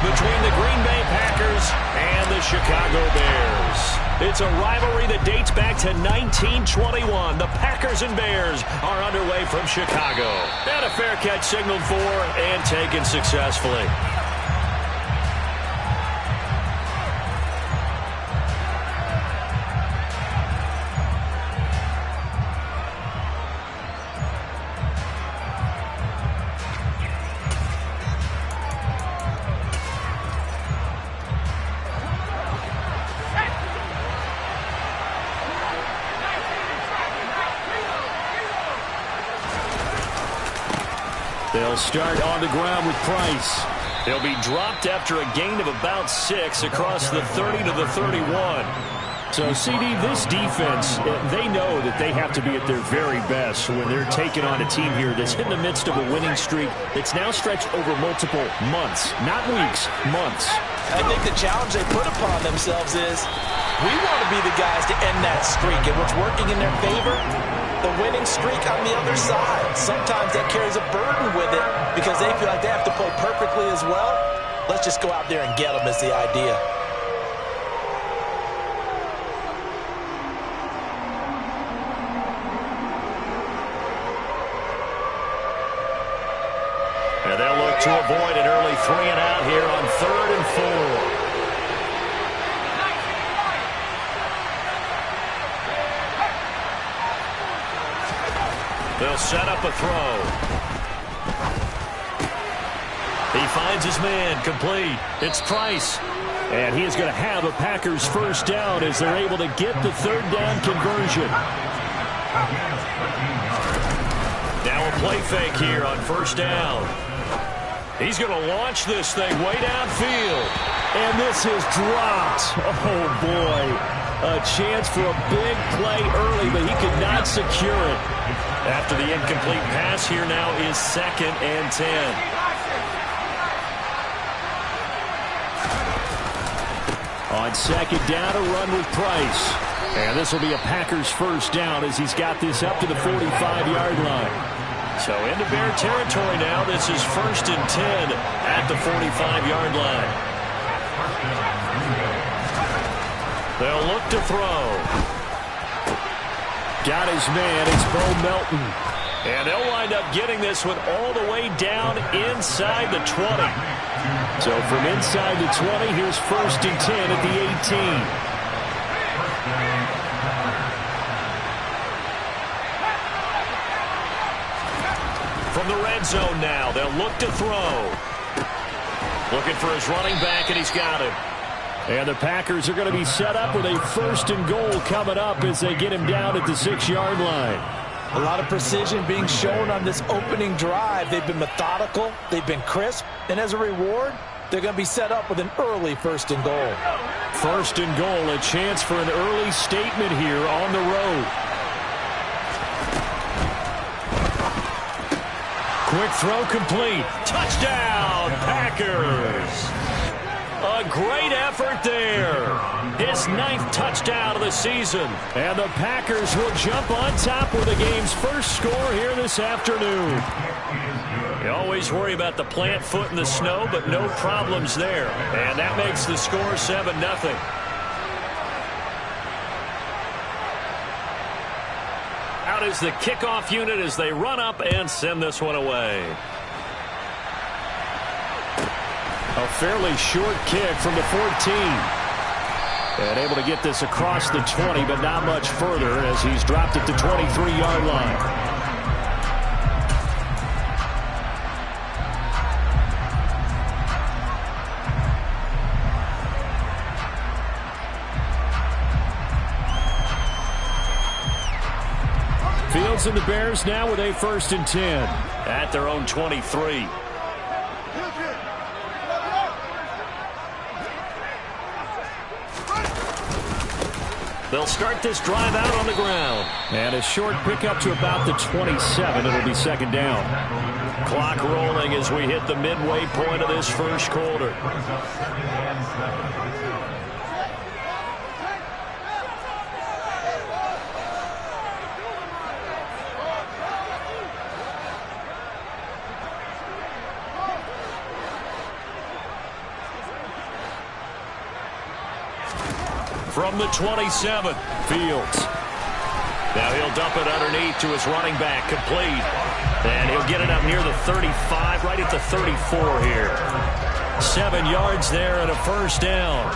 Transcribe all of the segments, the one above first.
between the Green Bay Packers and the Chicago Bears. It's a rivalry that dates back to 1921. The Packers and Bears are underway from Chicago. And a fair catch signaled for and taken successfully. They'll start on the ground with Price. They'll be dropped after a gain of about 6 across the 30 to the 31. So, CD, this defense, they know that they have to be at their very best when they're taking on a team here that's in the midst of a winning streak that's now stretched over multiple months, not weeks, months. I think the challenge they put upon themselves is we want to be the guys to end that streak, and what's working in their favor, the winning streak on the other side. Sometimes that carries a burden with it because they feel like they have to play perfectly as well. Let's just go out there and get them is the idea. And they'll look to avoid an early 3 and out here on 3rd and 4. They'll set up a throw. He finds his man, complete. It's Price. And he is going to have a Packers first down as they're able to get the 3rd down conversion. Now a play fake here on 1st down. He's going to launch this thing way downfield. And this is dropped. Oh, boy. A chance for a big play early, but he could not secure it. After the incomplete pass, here now is 2nd and 10. On 2nd down, a run with Price. And this will be a Packers first down as he's got this up to the 45-yard line. So into Bear territory now. This is 1st and 10 at the 45-yard line. They'll look to throw. Got his man. It's Bo Melton. And they'll wind up getting this one all the way down inside the 20. So from inside the 20, here's 1st and 10 at the 18. From the red zone now, they'll look to throw. Looking for his running back, and he's got him. And the Packers are going to be set up with a 1st and goal coming up as they get him down at the 6-yard line. A lot of precision being shown on this opening drive. They've been methodical. They've been crisp. And as a reward, they're going to be set up with an early 1st and goal. 1st and goal, a chance for an early statement here on the road. Quick throw complete. Touchdown, Packers. A great effort there. His 9th touchdown of the season. And the Packers will jump on top with the game's first score here this afternoon. You always worry about the plant foot in the snow, but no problems there. And that makes the score 7-0. Out is the kickoff unit as they run up and send this one away. A fairly short kick from the 14. And able to get this across the 20, but not much further as he's dropped it to 23-yard line. Fields and the Bears now with a 1st and 10 at their own 23. They'll start this drive out on the ground. And a short pickup to about the 27. It'll be 2nd down. Clock rolling as we hit the midway point of this first quarter. from the 27. Fields. Now he'll dump it underneath to his running back, complete. And he'll get it up near the 35, right at the 34 here. 7 yards there and a first down.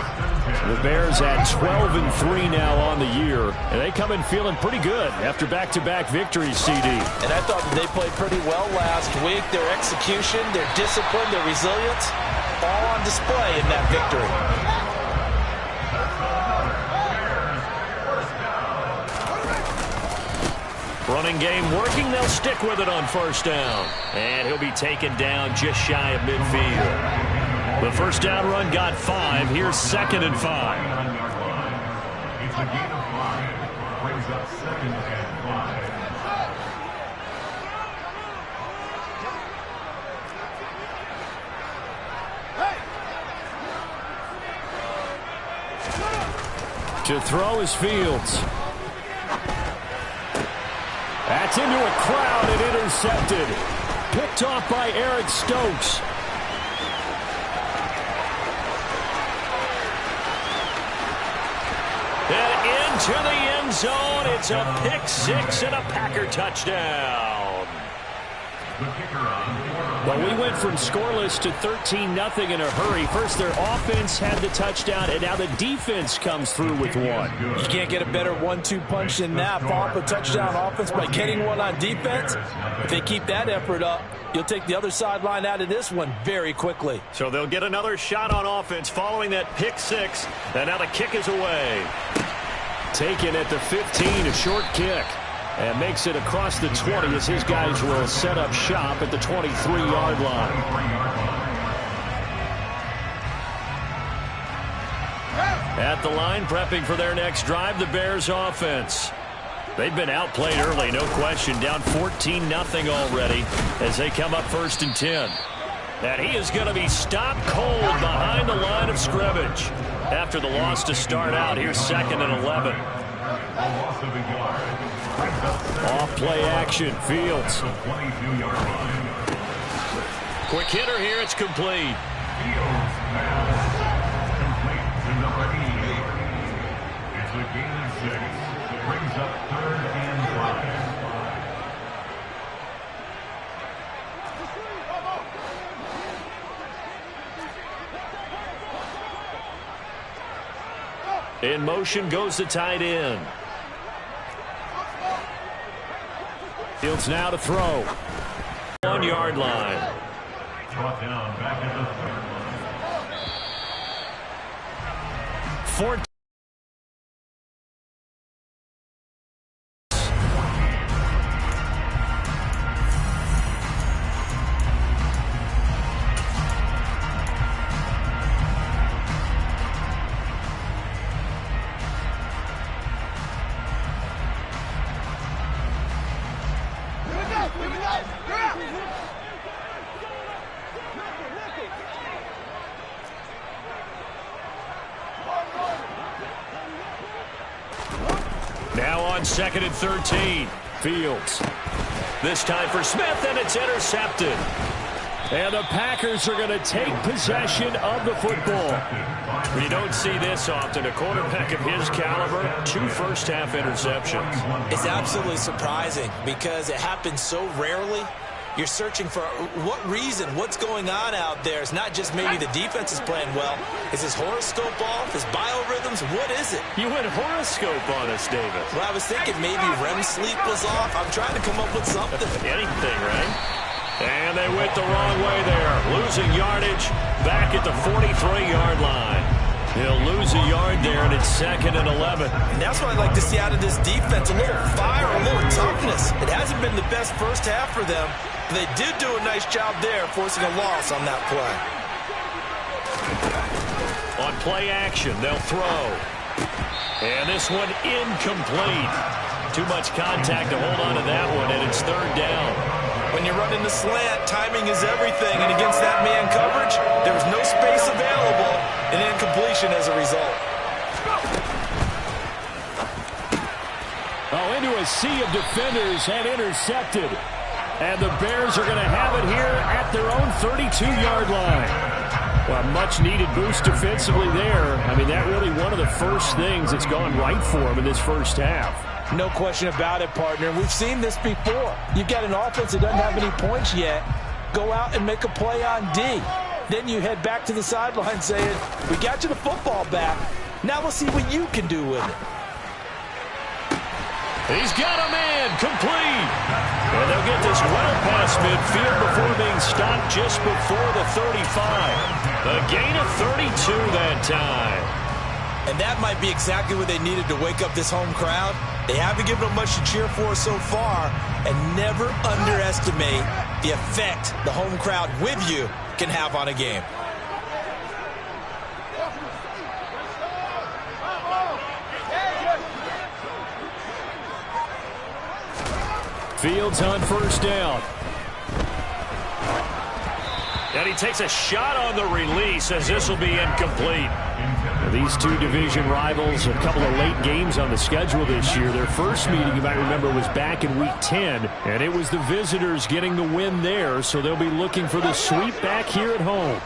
The Bears at 12-3 now on the year, and they come in feeling pretty good after back-to-back victories, CD. And I thought that they played pretty well last week. Their execution, their discipline, their resilience, all on display in that victory. Running game working. They'll stick with it on first down. And he'll be taken down just shy of midfield. The first down run got 5. Here's 2nd and 5. It's a gain of 5. Brings up 2nd and 5. To throw is Fields. That's into a crowd and intercepted. Picked off by Eric Stokes. And into the end zone. It's a pick 6 and a Packer touchdown. Well, we went from scoreless to 13-0 in a hurry. First, their offense had the touchdown, and now the defense comes through with one. You can't get a better 1-2 punch than that. Follow up a touchdown offense by getting one on defense. If they keep that effort up, you'll take the other sideline out of this one very quickly. So they'll get another shot on offense following that pick 6, and now the kick is away. Taken at the 15, a short kick. And makes it across the 20 as his guys will set up shop at the 23-yard line. At the line, prepping for their next drive, the Bears offense. They've been outplayed early, no question. Down 14-0 already as they come up 1st and 10. And he is going to be stopped cold behind the line of scrimmage. After the loss to start out, here's 2nd and 11. Off play action, Fields. Quick hitter here, it's complete. Fields pass complete to number 88. It's a gain of 6. Brings up 3rd and 5. In motion goes the tight end. Fields now to throw. 1-yard line. Brought down back at the 3rd line. 14. Now on 2nd and 13. Fields. This time for Smith, and it's intercepted. And the Packers are going to take possession of the football. We don't see this often. A quarterback of his caliber, 2 first-half interceptions. It's absolutely surprising because it happens so rarely. You're searching for what reason, what's going on out there. It's not just maybe the defense is playing well. Is his horoscope off? His biorhythms? What is it? You went horoscope on us, David. Well, I was thinking maybe REM sleep was off. I'm trying to come up with something. Anything, right? And they went the wrong way there. Losing yardage back at the 43-yard line. He'll lose a yard there, and it's 2nd and 11. And that's what I'd like to see out of this defense. A little fire, a little toughness. It hasn't been the best first half for them. But they did do a nice job there, forcing a loss on that play. On play action, they'll throw. And this one incomplete. Too much contact to hold on to that one, and it's 3rd down. When you're running the slant, timing is everything. And against that man coverage, there was no space available. An incompletion as a result. Oh, into a sea of defenders and intercepted. And the Bears are going to have it here at their own 32-yard line. A much-needed boost defensively there. I mean, that really one of the first things that's gone right for him in this first half. No question about it, partner. We've seen this before. You've got an offense that doesn't have any points yet. Go out and make a play on D. Then you head back to the sideline saying, we got you the football back. Now we'll see what you can do with it. He's got a man complete. And they'll get this well past midfield before being stopped just before the 35. A gain of 32 that time. And that might be exactly what they needed to wake up this home crowd. They haven't given them much to cheer for so far. And never underestimate the effect the home crowd with you can have on a game. Fields on first down. And he takes a shot on the release as this will be incomplete. These two division rivals, a couple of late games on the schedule this year. Their first meeting, you might remember, was back in Week 10, and it was the visitors getting the win there, so they'll be looking for the sweep back here at home.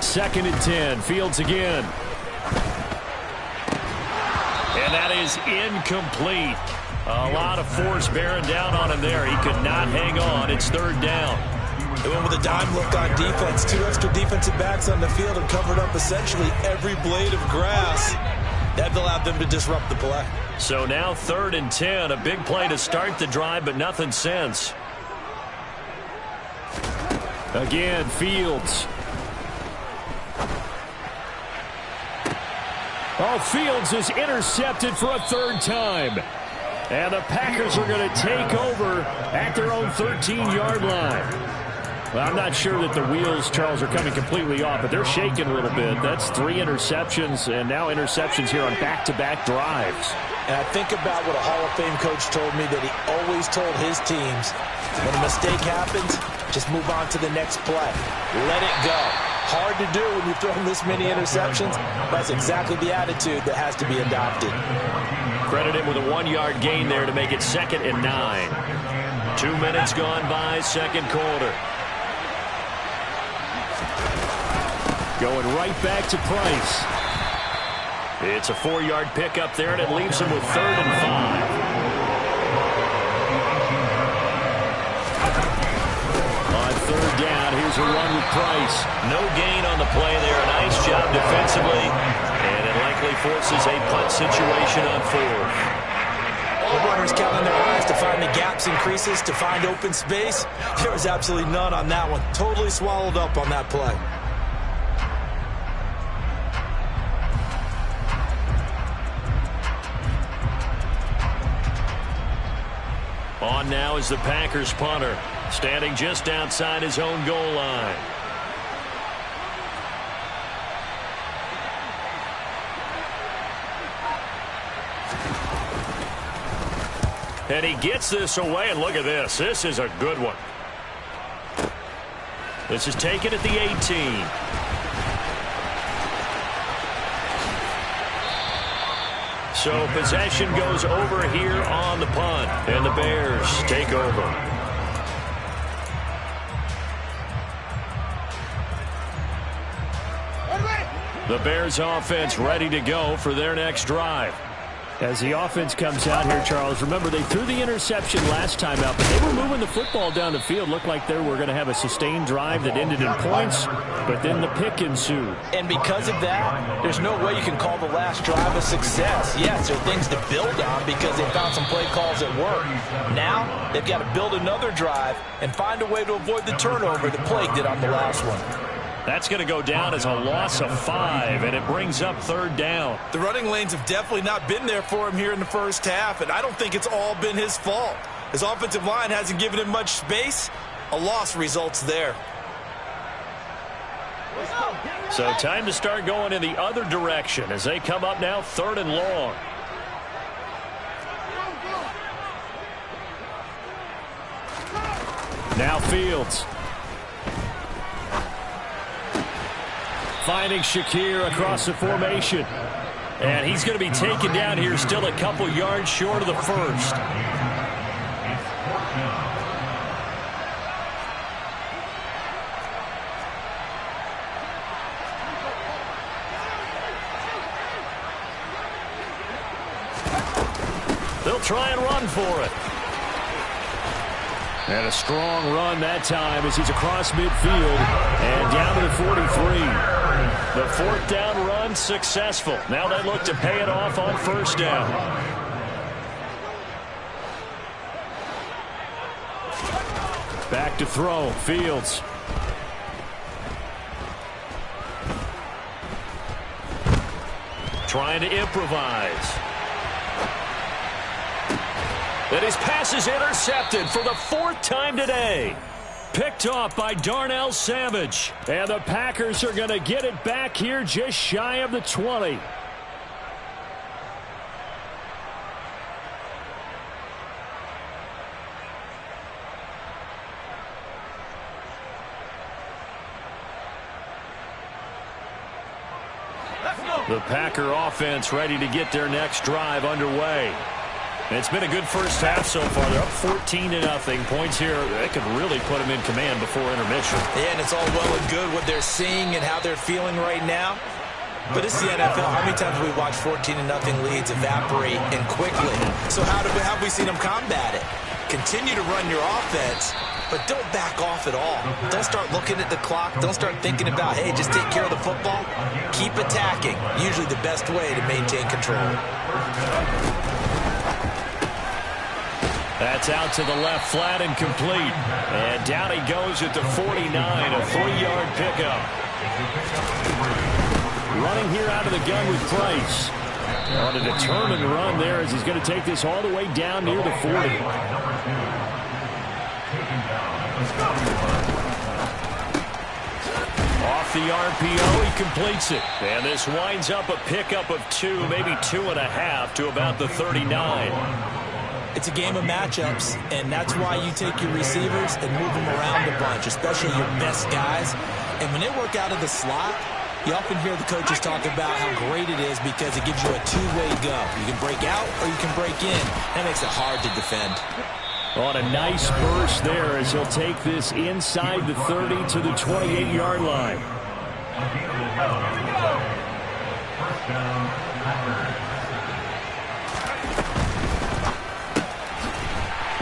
2nd and 10, Fields again. And that is incomplete. A lot of force bearing down on him there. He could not hang on. It's 3rd down. They went with a dime look on defense. 2 extra defensive backs on the field and covered up essentially every blade of grass. That allowed them to disrupt the play. So now 3rd and 10. A big play to start the drive, but nothing since. Again, Fields. Oh, Fields is intercepted for a 3rd time. And the Packers are going to take over at their own 13-yard line. Well, I'm not sure that the wheels, Charles, are coming completely off, but they're shaking a little bit. That's 3 interceptions, and now interceptions here on back-to-back drives. And I think about what a Hall of Fame coach told me that he always told his teams, when a mistake happens, just move on to the next play. Let it go. Hard to do when you've thrown this many interceptions. That's exactly the attitude that has to be adopted. Credit him with a 1-yard gain there to make it 2nd and 9. 2 minutes gone by, 2nd quarter. Going right back to Price. It's a 4-yard pickup there, and it leaves him with 3rd and 5. On 3rd down, here's a run with Price. No gain on the play there. Nice job defensively, and it likely forces a punt situation on 4th. The runners counting their eyes to find the gaps and creases, to find open space. There was absolutely none on that one. Totally swallowed up on that play. On now is the Packers punter, standing just outside his own goal line. And he gets this away, and look at this. This is a good one. This is taken at the 18. So possession goes over here on the punt, and the Bears take over. The Bears offense ready to go for their next drive. As the offense comes out here, Charles, remember they threw the interception last time out, but they were moving the football down the field. Looked like they were going to have a sustained drive that ended in points, but then the pick ensued. And because of that, there's no way you can call the last drive a success. Yes, there are things to build on because they found some play calls that work. Now, they've got to build another drive and find a way to avoid the turnover that plagued it on the last one. That's going to go down as a loss of 5, and it brings up 3rd down. The running lanes have definitely not been there for him here in the first half, and I don't think it's all been his fault. His offensive line hasn't given him much space. A loss results there. So time to start going in the other direction as they come up now 3rd and long. Now Fields. Finding Shakir across the formation. And he's going to be taken down here, still a couple yards short of the first. They'll try and run for it. And a strong run that time as he's across midfield and down to the 43. The fourth down run successful. Now they look to pay it off on first down. Back to throw. Fields. Trying to improvise. And his pass is intercepted for the fourth time today. Picked off by Darnell Savage. And the Packers are going to get it back here just shy of the 20. The Packer offense ready to get their next drive underway. And it's been a good first half so far. They're up 14-0. Points here, they could really put them in command before intermission. Yeah, and it's all well and good what they're seeing and how they're feeling right now. But it's the NFL. How many times have we watched 14-0 leads evaporate and quickly? So how have we seen them combat it? Continue to run your offense, but don't back off at all. Don't start looking at the clock. Don't start thinking about, hey, just take care of the football. Keep attacking. Usually the best way to maintain control. That's out to the left, flat and complete. And down he goes at the 49, a 3-yard pickup. Running here out of the gun with Price. On a determined run there as he's going to take this all the way down near the 40. Off the RPO, he completes it. And this winds up a pickup of 2, maybe 2.5 to about the 39. It's a game of matchups, and that's why you take your receivers and move them around a bunch, especially your best guys. And when they work out of the slot, you often hear the coaches talk about how great it is because it gives you a two-way go. You can break out or you can break in. That makes it hard to defend. On a nice burst there as he'll take this inside the 30 to the 28-yard line. First down, Packers.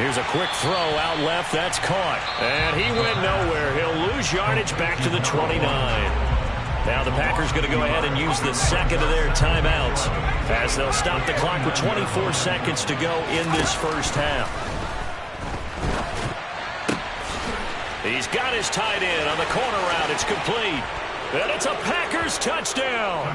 Here's a quick throw out left. That's caught. And he went nowhere. He'll lose yardage back to the 29. Now the Packers going to go ahead and use the second of their timeouts as they'll stop the clock with 24 seconds to go in this first half. He's got his tight end on the corner route. It's complete. And it's a Packers touchdown.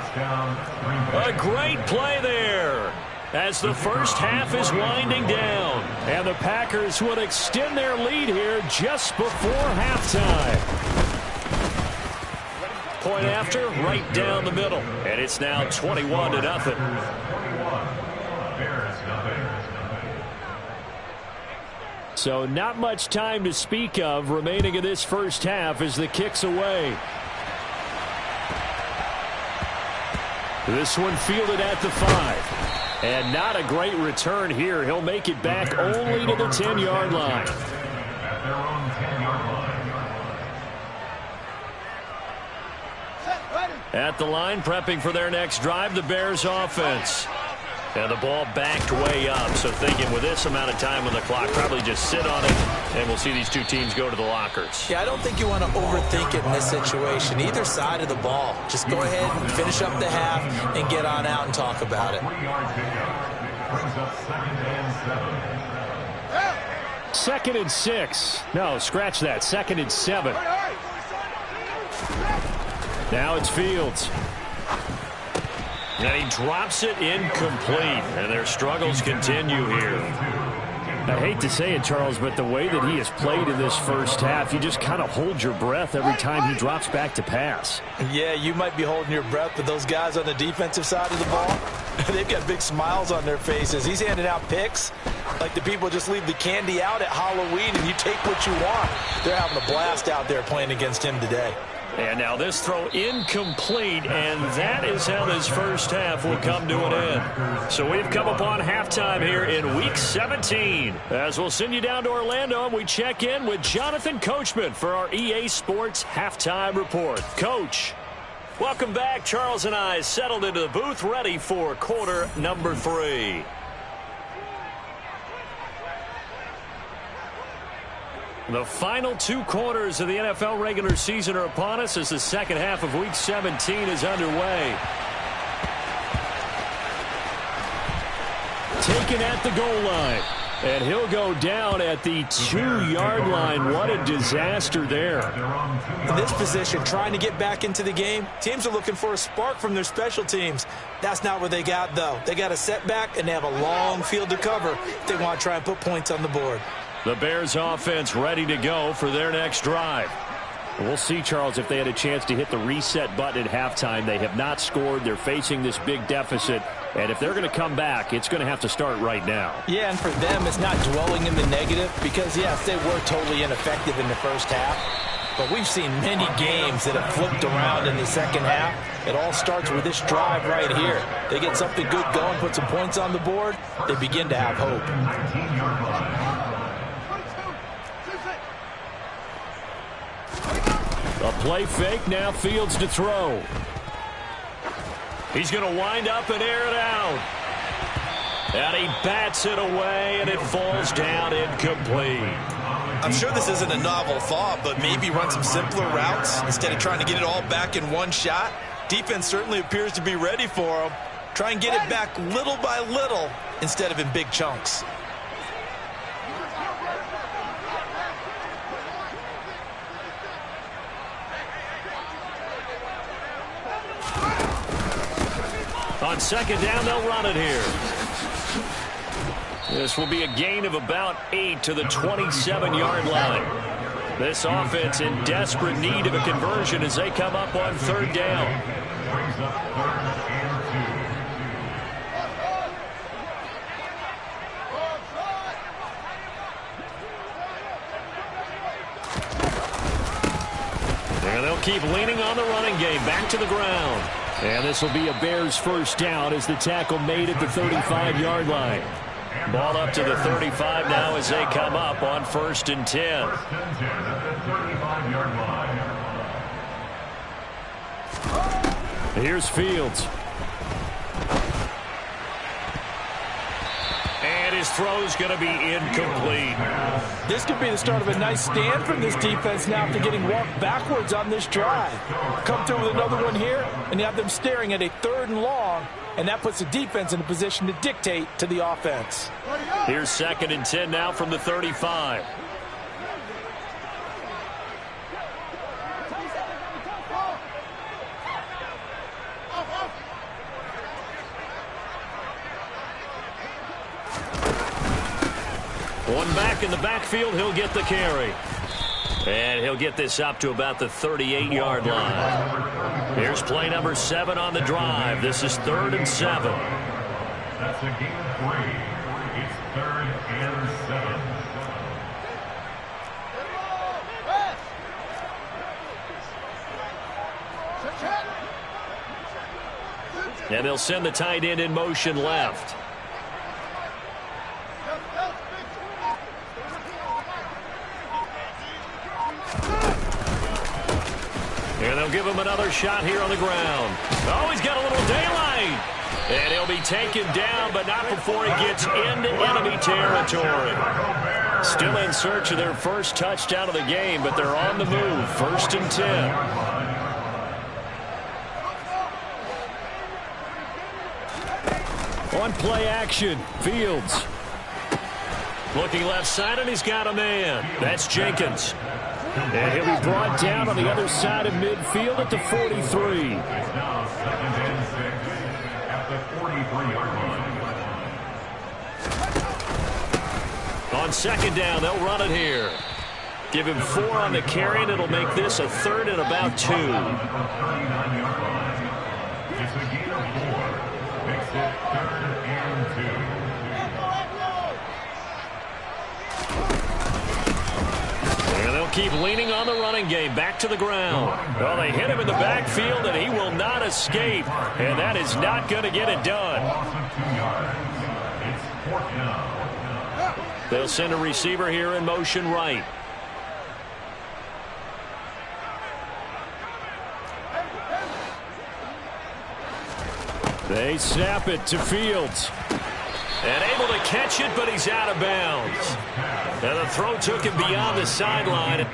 A great play there as the first half is winding down. And the Packers would extend their lead here just before halftime. Point after, right down the middle. And it's now 21-0. So not much time to speak of remaining in this first half as the kick's away. This one fielded at the 5. And not a great return here. He'll make it back only to the 10-yard line. At their own 10-yard line. At the line, prepping for their next drive, the Bears offense. And the ball backed way up. So thinking with this amount of time on the clock, probably just sit on it, and we'll see these two teams go to the lockers. Yeah, I don't think you want to overthink it in this situation. Either side of the ball. Just go ahead and finish up the half and get on out and talk about it. 3-yard pickup brings up 2nd and 7. 2nd and 6. No, scratch that. 2nd and 7. Now it's Fields. And he drops it incomplete. And their struggles continue here. I hate to say it, Charles, but the way that he has played in this first half, you just kind of hold your breath every time he drops back to pass. Yeah, you might be holding your breath, but those guys on the defensive side of the ball, they've got big smiles on their faces. He's handing out picks like the people just leave the candy out at Halloween and you take what you want. They're having a blast out there playing against him today. And now this throw incomplete, and that is how this first half will come to an end. So we've come upon halftime here in Week 17. As we'll send you down to Orlando, and we check in with Jonathan Coachman for our EA Sports Halftime Report. Coach, welcome back. Charles and I settled into the booth, ready for quarter number 3. The final 2 quarters of the NFL regular season are upon us as the second half of Week 17 is underway. Taken at the goal line. And he'll go down at the 2-yard line. What a disaster there. In this position, trying to get back into the game, teams are looking for a spark from their special teams. That's not what they got, though. They got a setback, and they have a long field to cover if they want to try and put points on the board. The Bears offense ready to go for their next drive. We'll see, Charles, if they had a chance to hit the reset button at halftime. They have not scored. They're facing this big deficit. And if they're going to come back, it's going to have to start right now. Yeah, and for them, it's not dwelling in the negative because, yes, they were totally ineffective in the first half. But we've seen many games that have flipped around in the second half. It all starts with this drive right here. They get something good going, put some points on the board, they begin to have hope. A play fake, now Fields to throw. He's going to wind up and air it out. And he bats it away, and it falls down incomplete. I'm sure this isn't a novel thought, but maybe run some simpler routes instead of trying to get it all back in one shot. Defense certainly appears to be ready for him. Try and get it back little by little instead of in big chunks. On second down, they'll run it here. This will be a gain of about 8 to the 27-yard line. This offense in desperate need of a conversion as they come up on third down. Brings up 3rd and 2. And they'll keep leaning on the running game. Back to the ground. And this will be a Bears first down as the tackle made at the 35-yard line. Ball up to the 35 now as they come up on 1st and 10. 1st and 10 at the 35-yard line. Here's Fields. And his throw's going to be incomplete. This could be the start of a nice stand from this defense now after getting walked backwards on this drive. Come through with another one here, and you have them staring at a 3rd and long, and that puts the defense in a position to dictate to the offense. Here's 2nd and 10 now from the 35. One back in the backfield, he'll get the carry. And he'll get this up to about the 38-yard line. Here's play number 7 on the drive. This is 3rd and 7. That's a gain of 3. It's 3rd and 7. And they'll send the tight end in motion left. And they'll give him another shot here on the ground. Oh, he's got a little daylight. And he'll be taken down, but not before he gets into enemy territory. Still in search of their first touchdown of the game, but they're on the move. 1st and 10. On play action, Fields. Looking left side, and he's got a man. That's Jenkins. And he'll be brought down on the other side of midfield at the 43. It's now 2nd and 6 at the 43-yard line. On second down, they'll run it here. Give him 4 on the carry, and it'll make this a 3rd and about 2. It's a gain of 4. Makes it 3rd and 2. And they'll keep leaning on the running game. Back to the ground. Well, they hit him in the backfield, and he will not escape. And that is not going to get it done. Loss of 2 yards. It's 4th down. They'll send a receiver here in motion right. They snap it to Fields. And able to catch it, but he's out of bounds. And the throw took him beyond the sideline.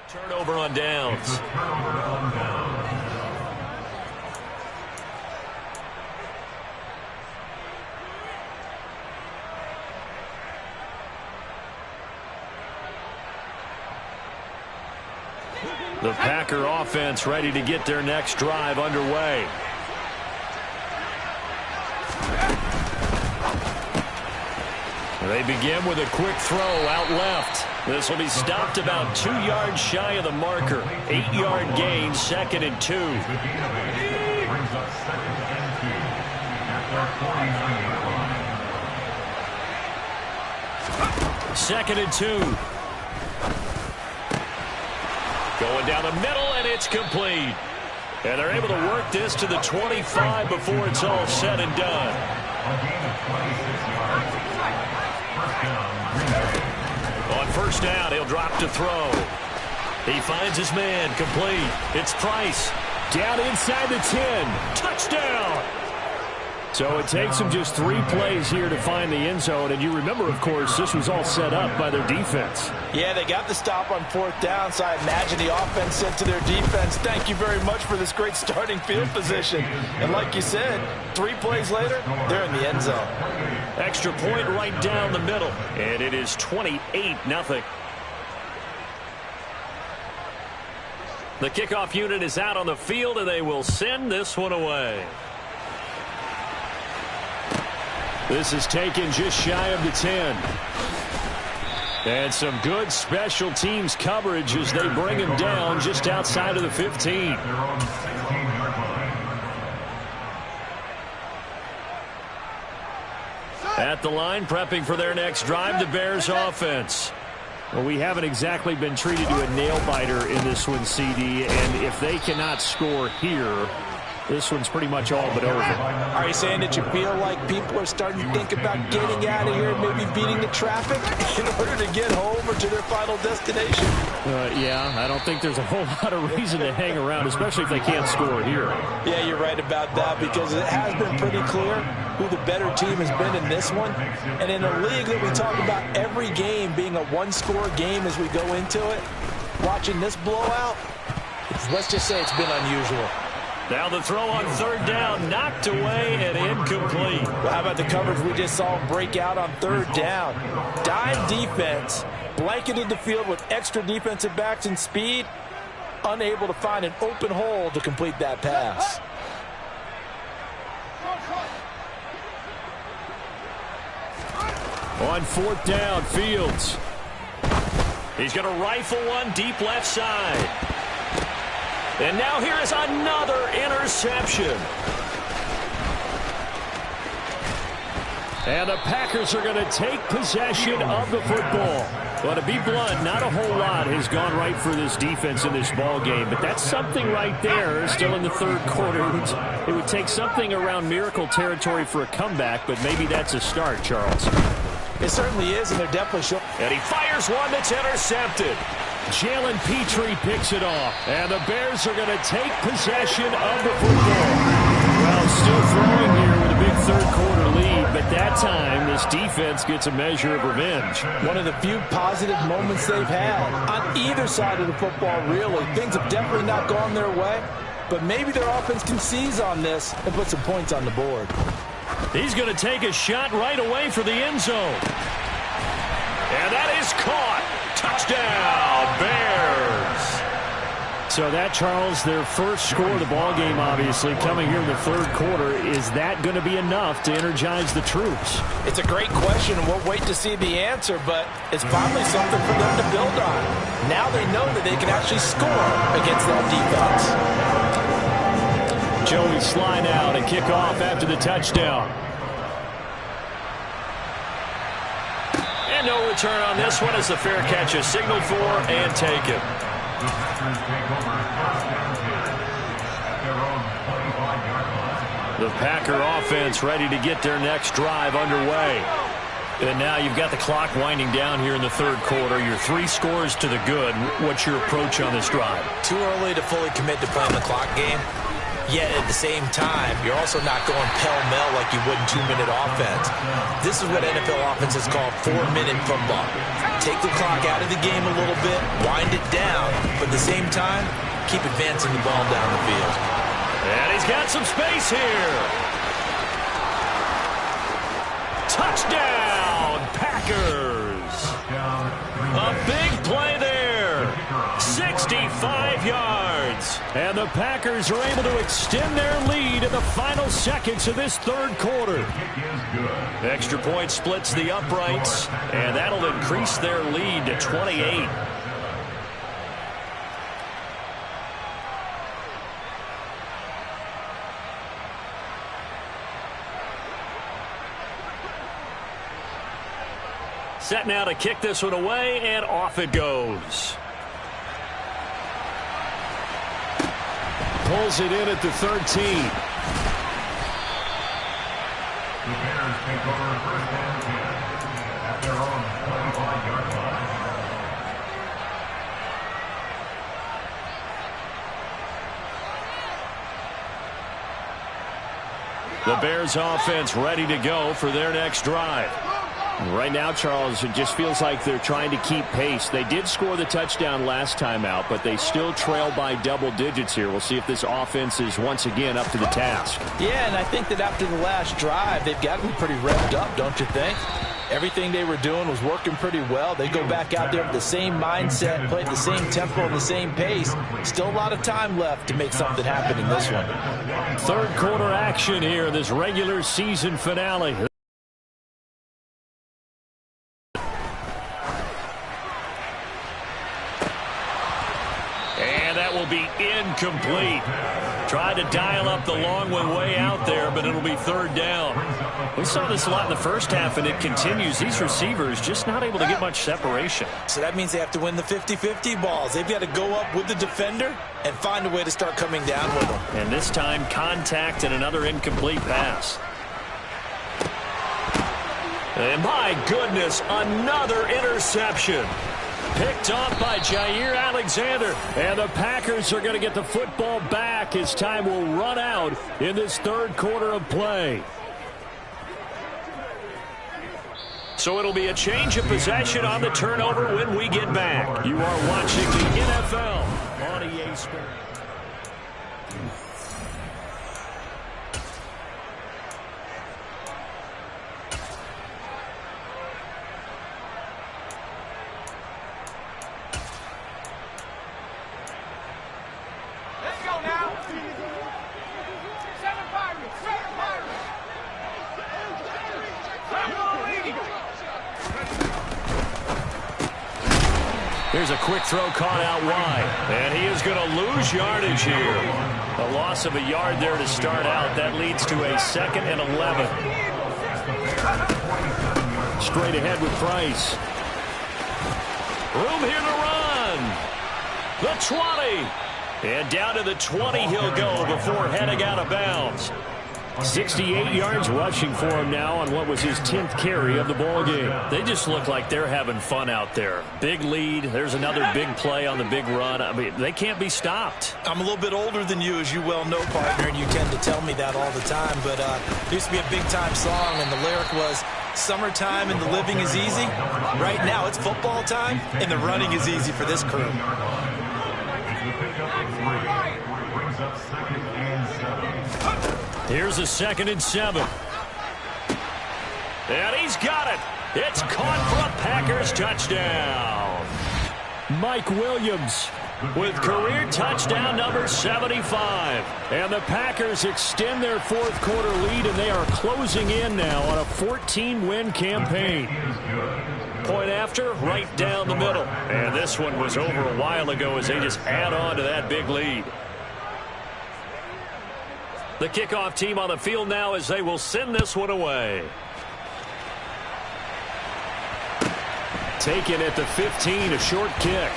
Turnover on downs. The Packer offense ready to get their next drive underway. They begin with a quick throw out left. This will be stopped about 2 yards shy of the marker. 8-yard gain, 2nd and 2. Brings up 2nd and 2 at their 49-yard line. 2nd and 2. Going down the middle, and it's complete. And they're able to work this to the 25 before it's all said and done. A gain of 26 yards. First down, Green Bay. On first down, he'll drop to throw. He finds his man, complete. It's Price. Down inside the 10. Touchdown! So it takes them just 3 plays here to find the end zone. And you remember, of course, this was all set up by their defense. Yeah, they got the stop on 4th down, so I imagine the offense said to their defense, thank you very much for this great starting field position. And like you said, 3 plays later, they're in the end zone. Extra point right down the middle. And it is 28-0. The kickoff unit is out on the field, and they will send this one away. This is taken just shy of the 10. And some good special teams coverage as they bring him down just outside of the 15. Their own 16-yard line. At the line, prepping for their next drive, the Bears offense. Well, we haven't exactly been treated to a nail-biter in this one, CD, and if they cannot score here, this one's pretty much all but over. Are you saying that you feel like people are starting to think about getting out of here and maybe beating the traffic in order to get home or to their final destination? Yeah, I don't think there's a whole lot of reason to hang around, especially if they can't score here. Yeah, you're right about that because it has been pretty clear who the better team has been in this one. And in a league that we talk about every game being a one-score game as we go into it, watching this blowout, let's just say it's been unusual. Now the throw on 3rd down, knocked away and incomplete. Well, how about the coverage we just saw break out on 3rd down? Dime defense, blanketed the field with extra defensive backs and speed, unable to find an open hole to complete that pass. On 4th down, Fields. He's going to rifle one deep left side. And now here is another interception. And the Packers are going to take possession of the football. Well, to be blunt, not a whole lot has gone right for this defense in this ball game, but that's something right there still in the 3rd quarter. It would take something around miracle territory for a comeback, but maybe that's a start, Charles. It certainly is, and they're definitely showing. And he fires one that's intercepted. Jalen Petrie picks it off, and the Bears are going to take possession of the football. Well, still throwing here with a big 3rd quarter lead, but that time this defense gets a measure of revenge. One of the few positive moments they've had on either side of the football, really. Things have definitely not gone their way, but maybe their offense can seize on this and put some points on the board. He's going to take a shot right away for the end zone. And that is caught. Touchdown, Bears. So that, Charles, their first score of the ball game, obviously, coming here in the 3rd quarter. Is that going to be enough to energize the troops? It's a great question, and we'll wait to see the answer, but it's finally something for them to build on. Now they know that they can actually score against that defense. Joey Sly now to kick off after the touchdown. And no return on this one as the fair catch is signaled for and taken. The Packers take over first and 10 at their own 25-yard line. The Packer offense ready to get their next drive underway. And now you've got the clock winding down here in the third quarter. Your 3 scores to the good. What's your approach on this drive? Too early to fully commit to playing the clock game. Yet at the same time, you're also not going pell-mell like you would in 2-minute offense. This is what NFL offenses call 4-minute football. Take the clock out of the game a little bit, wind it down, but at the same time, keep advancing the ball down the field. And he's got some space here. Touchdown, Packers. A big play there. 65 yards. And the Packers are able to extend their lead in the final seconds of this third quarter. Extra point splits the uprights, and that'll increase their lead to 28. Set now to kick this one away, and off it goes. Pulls it in at the 13. The Bears take over first and 10 at their own 25-yard line. The Bears offense ready to go for their next drive. Right now, Charles, it just feels like they're trying to keep pace. They did score the touchdown last time out, but they still trail by double digits here. We'll see if this offense is once again up to the task. Yeah, and I think that after the last drive, they've got to be pretty revved up, don't you think? Everything they were doing was working pretty well. They go back out there with the same mindset, play at the same tempo and the same pace. Still a lot of time left to make something happen in this one. Third quarter action here in this regular season finale. Be incomplete. Tried to dial up the long one way out there, but it'll be third down. We saw this a lot in the first half, and it continues. These receivers just not able to get much separation. So that means they have to win the 50-50 balls. They've got to go up with the defender and find a way to start coming down with them. And this time, contact and another incomplete pass. And my goodness, another interception. Picked off by Jair Alexander. And the Packers are going to get the football back as time will run out in this third quarter of play. So it'll be a change of possession on the turnover when we get back. You are watching the NFL on EA Sports. Here's a quick throw caught out wide. And he is going to lose yardage here. A loss of a yard there to start out. That leads to a 2nd and 11. Straight ahead with Price. Room here to run. The 20. And down to the 20 he'll go before heading out of bounds. 68 yards rushing for him now on what was his 10th carry of the ball game. They just look like they're having fun out there. Big lead. There's another big play on the big run. I mean, they can't be stopped. I'm a little bit older than you, as you well know, partner, and you tend to tell me that all the time. But there used to be a big-time song, and the lyric was, "Summertime and the living is easy." Right now, it's football time, and the running is easy for this crew. Here's a 2nd and 7. And he's got it. It's caught for a Packers touchdown. Mike Williams with career touchdown number 75. And the Packers extend their fourth quarter lead, and they are closing in now on a 14-win campaign. Point after, right down the middle. And this one was over a while ago as they just add on to that big lead. The kickoff team on the field now as they will send this one away. Taken at the 15, a short kick.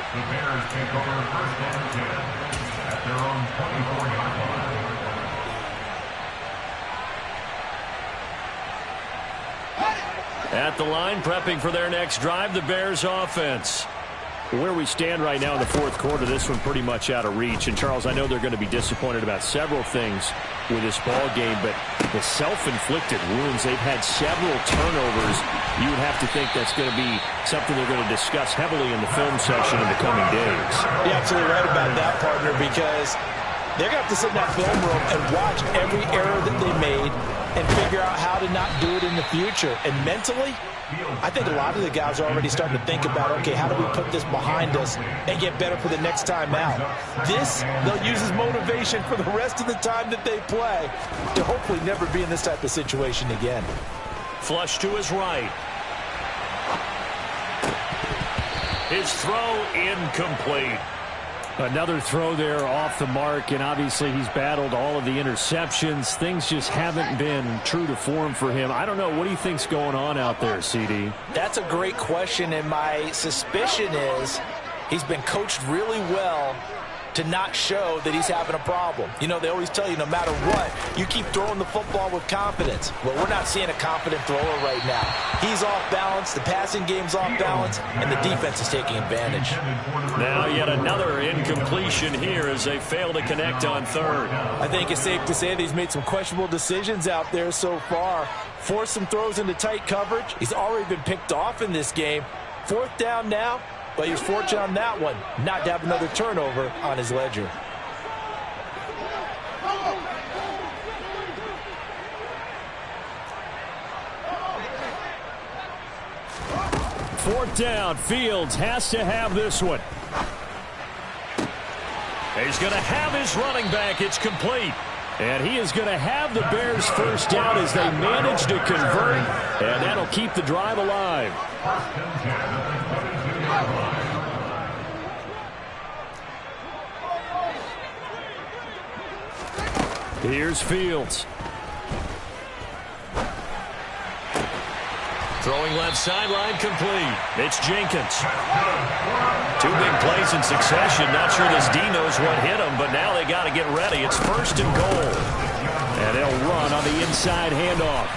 The Bears take over first and 10 at their own 24-yard line. At the line, prepping for their next drive, the Bears offense. Where we stand right now in the fourth quarter, this one pretty much out of reach. And, Charles, I know they're going to be disappointed about several things with this ball game, but the self-inflicted wounds, they've had several turnovers. You would have to think that's going to be something they're going to discuss heavily in the film session in the coming days. You're absolutely right about that, partner, because they're going to have to sit in that film room and watch every error that they made and figure out how to not do it in the future. And mentally, I think a lot of the guys are already starting to think about, okay, how do we put this behind us and get better for the next time out? This, they'll use as motivation for the rest of the time that they play to hopefully never be in this type of situation again. Flush to his right. His throw incomplete. Another throw there off the mark, and obviously he's battled all of the interceptions. Things just haven't been true to form for him. I don't know. What do you think's going on out there, CD? That's a great question, and my suspicion is he's been coached really well to not show that he's having a problem. You know, they always tell you no matter what, you keep throwing the football with confidence. Well, we're not seeing a confident thrower right now. He's off balance, the passing game's off balance, and the defense is taking advantage. Now yet another incompletion here as they fail to connect on third. I think it's safe to say that he's made some questionable decisions out there so far. Forced some throws into tight coverage. He's already been picked off in this game. Fourth down now. But he was fortunate on that one, not to have another turnover on his ledger. Fourth down, Fields has to have this one. He's going to have his running back. It's complete. And he is going to have the Bears first down as they manage to convert, and that'll keep the drive alive. Here's Fields. Throwing left sideline complete. It's Jenkins. Two big plays in succession. Not sure this D knows what hit him, but now they got to get ready. It's first and goal. And they'll run on the inside handoff.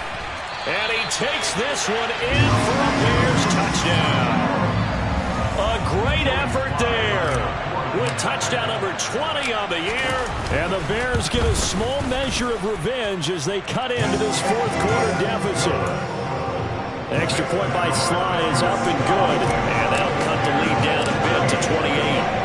And he takes this one in for a Bears touchdown. A great effort there with touchdown number 20 on the year. And the Bears get a small measure of revenge as they cut into this fourth quarter deficit. Extra point by Sly is up and good. And that'll cut the lead down a bit to 28.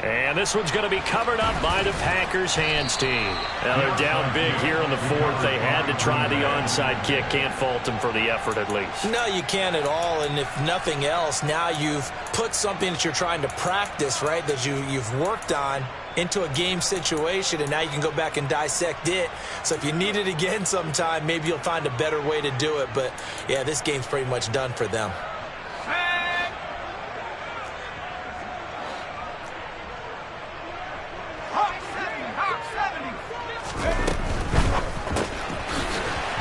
And this one's going to be covered up by the Packers hands team. Now they're down big here in the fourth. They had to try the onside kick. Can't fault them for the effort at least. No, you can't at all. And if nothing else, now you've put something that you're trying to practice, right, that you've worked on into a game situation, and now you can go back and dissect it. So if you need it again sometime, maybe you'll find a better way to do it. But, yeah, this game's pretty much done for them.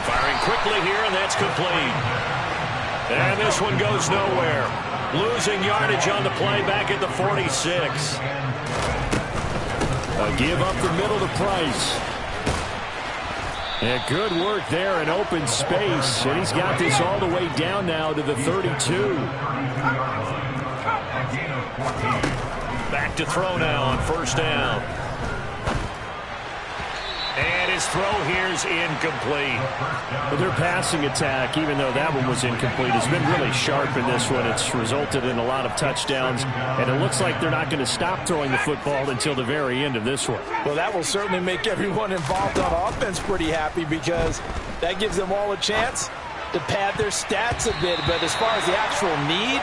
Firing quickly here, and that's complete. And this one goes nowhere. Losing yardage on the play back at the 46. A give up the middle to Price. And good work there in open space. And he's got this all the way down now to the 32. Back to throw now on first down. And his throw here's incomplete. But their passing attack, even though that one was incomplete, has been really sharp in this one. It's resulted in a lot of touchdowns, and it looks like they're not going to stop throwing the football until the very end of this one. Well, that will certainly make everyone involved on offense pretty happy, because that gives them all a chance to pad their stats a bit. But as far as the actual need,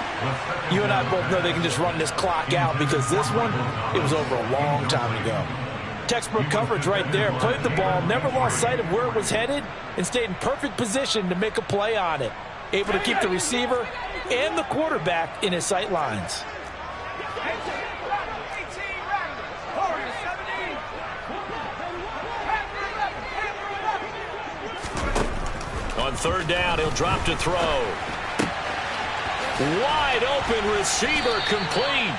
you and I both know they can just run this clock out, because this one, it was over a long time ago. Textbook coverage right there. Played the ball, never lost sight of where it was headed, and stayed in perfect position to make a play on it. Able to keep the receiver and the quarterback in his sight lines. third down. He'll drop to throw. Wide open receiver, complete.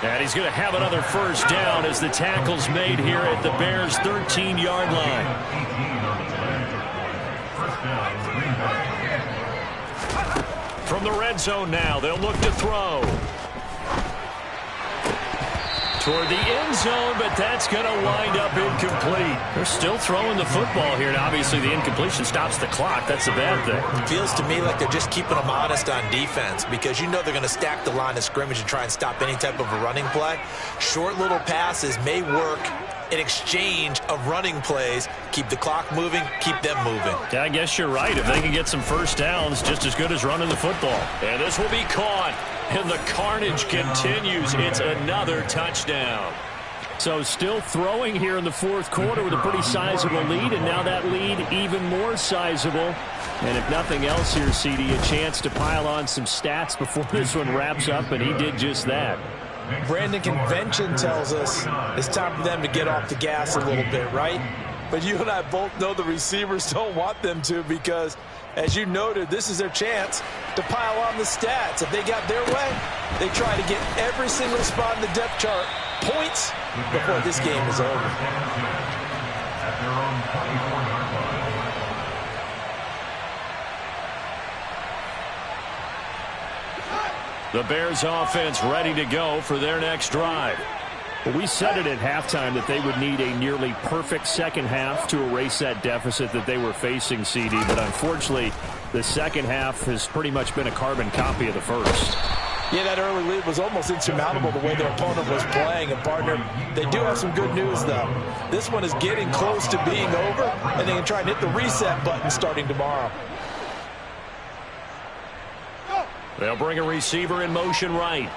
And he's going to have another first down as the tackle's made here at the Bears' 13-yard line. From the red zone now, they'll look to throw. Toward the end zone, but that's going to wind up incomplete. They're still throwing the football here, and obviously the incompletion stops the clock. That's the bad thing. Feels to me like they're just keeping them honest on defense because you know they're going to stack the line of scrimmage and try and stop any type of a running play. Short little passes may work in exchange of running plays. Keep the clock moving, keep them moving. Yeah, I guess you're right. If they can get some first downs, just as good as running the football. And this will be caught. And the carnage continues. It's another touchdown. So still throwing here in the fourth quarter with a pretty sizable lead, and now that lead even more sizable. And if nothing else here, CD, a chance to pile on some stats before this one wraps up, and he did just that. Brandon, convention tells us it's time for them to get off the gas a little bit, right? But you and I both know the receivers don't want them to because, as you noted, this is their chance to pile on the stats. If they got their way, they try to get every single spot in the depth chart points before this game is over. At their own 24-yard line. The Bears offense ready to go for their next drive. Well, we said it at halftime that they would need a nearly perfect second half to erase that deficit that they were facing, CD. But unfortunately, the second half has pretty much been a carbon copy of the first. Yeah, that early lead was almost insurmountable the way their opponent was playing. And, partner, they do have some good news, though. This one is getting close to being over, and they can try and hit the reset button starting tomorrow. They'll bring a receiver in motion right.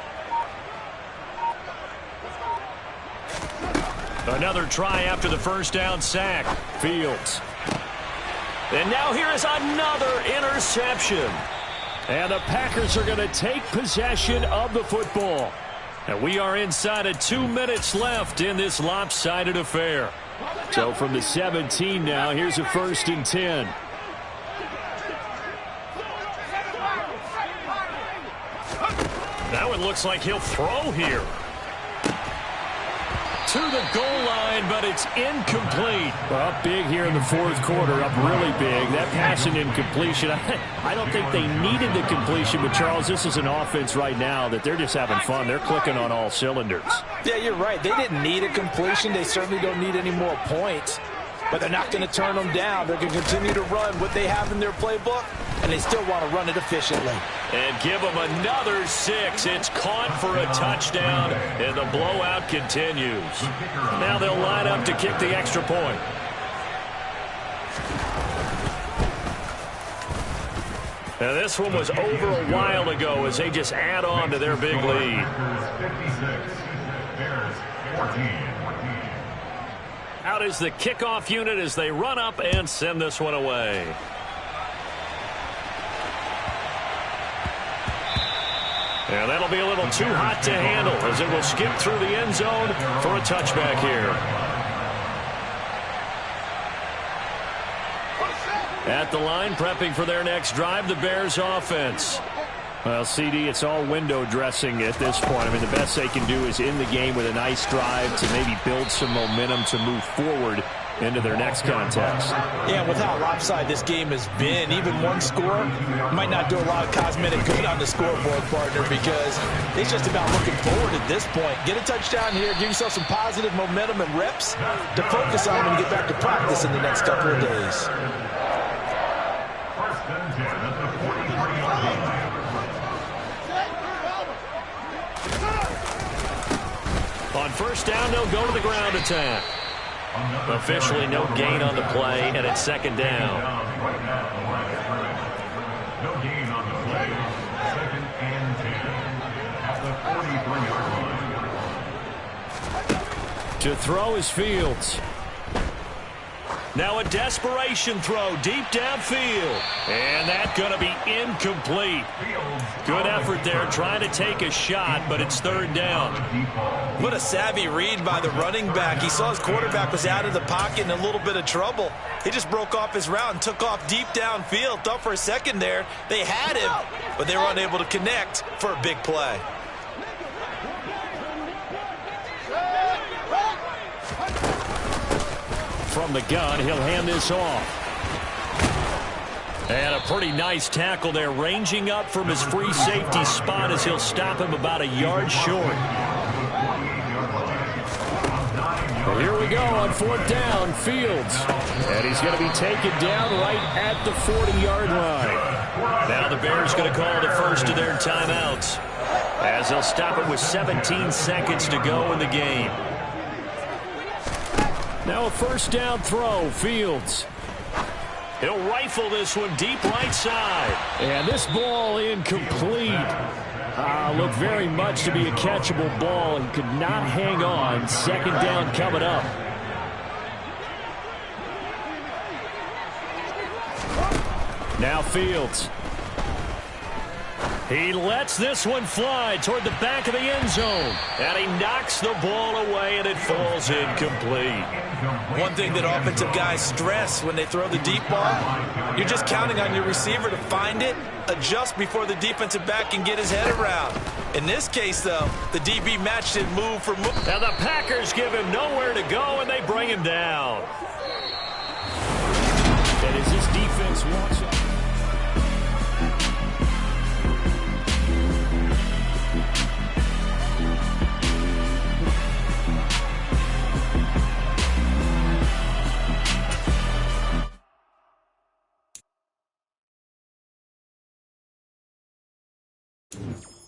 Another try after the first down sack. Fields. And now here is another interception. And the Packers are going to take possession of the football. And we are inside of 2 minutes left in this lopsided affair. So from the 17 now, here's a 1st and 10. Now it looks like he'll throw here. To the goal line, but it's incomplete. Well, up big here in the fourth quarter, up really big. That pass and incompletion, I don't think they needed the completion, but Charles, this is an offense right now that they're just having fun. They're clicking on all cylinders. Yeah, you're right. They didn't need a completion. They certainly don't need any more points. But they're not going to turn them down. They're going to continue to run what they have in their playbook, and they still want to run it efficiently. And give them another 6. It's caught for a touchdown, and the blowout continues. Now they'll line up to kick the extra point. Now this one was over a while ago as they just add on to their big lead. 56, Bears 14. Out is the kickoff unit as they run up and send this one away. And that'll be a little too hot to handle as it will skip through the end zone for a touchback here. At the line, prepping for their next drive, the Bears offense. Well, CD, it's all window dressing at this point. I mean, the best they can do is in the game with a nice drive to maybe build some momentum to move forward into their next contest. Yeah, with how lopsided this game has been, even one score might not do a lot of cosmetic good on the scoreboard, partner, because it's just about looking forward at this point. Get a touchdown here, give yourself some positive momentum and reps to focus on when you get back to practice in the next couple of days. First and 10 at the 43-yard line. On first down, they'll go to the ground attack. Officially no gain on the play, and it's second down. Right now, the line of scrimmage. No gain on the play. Second and 10 at the 43-yard line. To throw is Fields. Now a desperation throw deep downfield. And that's going to be incomplete. Good effort there trying to take a shot, but it's third down. What a savvy read by the running back. He saw his quarterback was out of the pocket in a little bit of trouble. He just broke off his route and took off deep downfield. Thought for a second there they had him, but they were unable to connect for a big play. From the gun, he'll hand this off. And a pretty nice tackle there, ranging up from his free safety spot as he'll stop him about a yard short. Here we go on 4th down, Fields. And he's going to be taken down right at the 40-yard line. Now the Bears going to call the first of their timeouts as they'll stop it with 17 seconds to go in the game. Now a 1st down throw, Fields. He'll rifle this one deep right side. And this ball incomplete. Looked very much to be a catchable ball. He could not hang on. 2nd down coming up. Now Fields. He lets this one fly toward the back of the end zone. And he knocks the ball away, and it falls incomplete. One thing that offensive guys stress when they throw the deep ball, you're just counting on your receiver to find it, adjust before the defensive back can get his head around. In this case, though, the DB matched it move for move. And the Packers give him nowhere to go, and they bring him down. And as this defense wants up. Thank you.